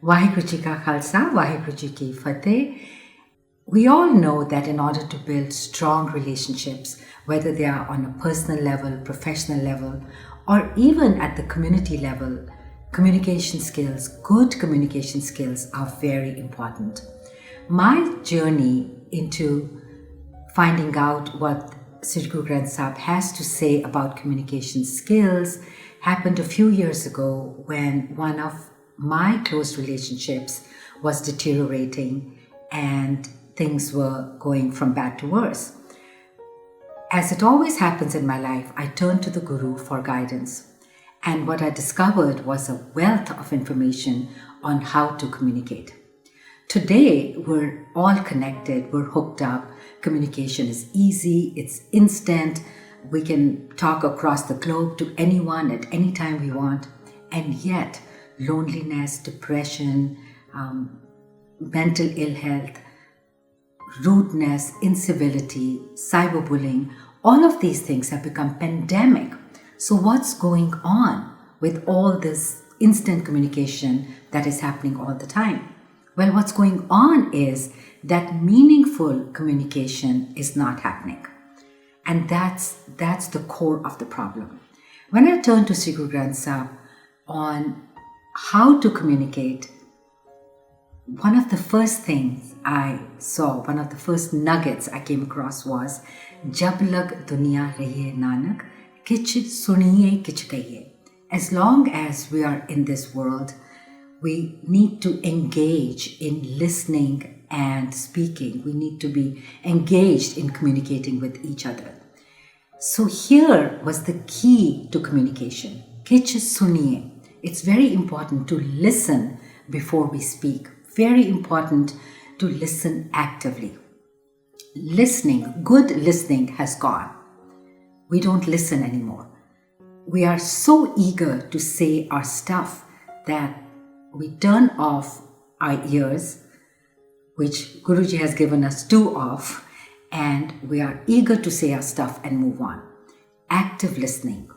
Vaheguru Ji Ka Khalsa, Vaheguru Ji Ki Fateh. We all know that in order to build strong relationships, whether they are on a personal level, professional level, or even at the community level, communication skills, good communication skills are very important. My journey into finding out what Sri Guru Granth Sahib has to say about communication skills happened a few years ago when one of my close relationships was deteriorating and things were going from bad to worse. As it always happens in my life, I turned to the Guru for guidance. And what I discovered was a wealth of information on how to communicate. Today, we're all connected, we're hooked up. Communication is easy, it's instant. We can talk across the globe to anyone at any time we want. And yet, loneliness, depression, mental ill health, rudeness, incivility, cyberbullying, all of these things have become pandemic. So what's going on with all this instant communication that is happening all the time? Well, what's going on is that meaningful communication is not happening. And that's the core of the problem. When I turned to Sri Guru Granth Sahib on how to communicate, one of the first things I saw, one of the first nuggets I came across was Jab lag dunia rahiyai nanak, kich suniyai, kich kahiyai. As long as we are in this world, we need to engage in listening and speaking. We need to be engaged in communicating with each other. So here was the key to communication. Kich suniyai. It's very important to listen before we speak. Very important to listen actively. Listening, good listening has gone. We don't listen anymore. We are so eager to say our stuff that we turn off our ears, which Guruji has given us two of, and we are eager to say our stuff and move on. Active listening,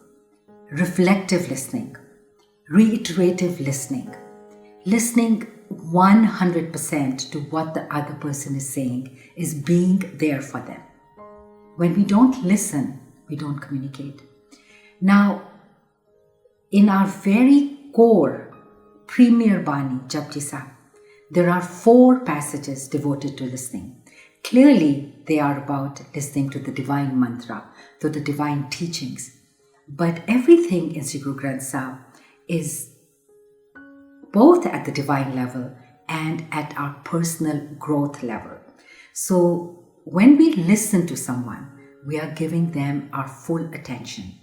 reflective listening, reiterative listening, listening 100% to what the other person is saying is being there for them. When we don't listen, we don't communicate. Now, in our very core premier Bani, Japji Sahib, there are 4 passages devoted to listening. Clearly, they are about listening to the divine mantra, to the divine teachings. But everything in Sri Guru Granth Sahib is both at the divine level and at our personal growth level. So when we listen to someone, we are giving them our full attention.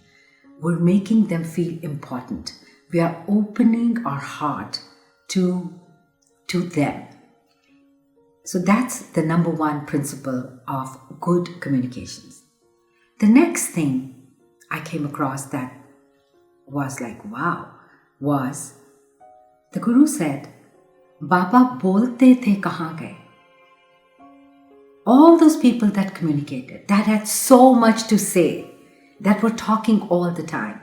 We're making them feel important. We are opening our heart to them. So that's the number 1 principle of good communications. The next thing I came across that was like, wow, was the Guru said, Baba bolte the kahan gaye? All those people that communicated, that had so much to say, that were talking all the time,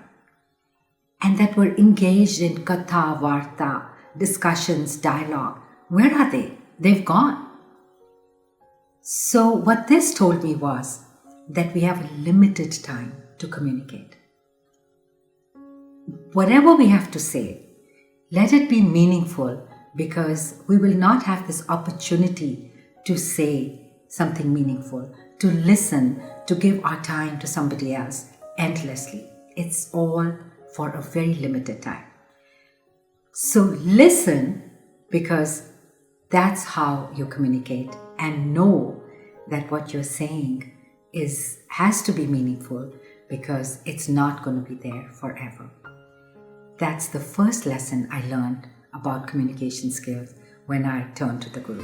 and that were engaged in katha, varta, discussions, dialogue, where are they? They've gone. So what this told me was that we have a limited time to communicate. Whatever we have to say, let it be meaningful, because we will not have this opportunity to say something meaningful, to listen, to give our time to somebody else endlessly. It's all for a very limited time. So listen, because that's how you communicate, and know that what you're saying has to be meaningful, because it's not going to be there forever. That's the first lesson I learned about communication skills when I turned to the Guru.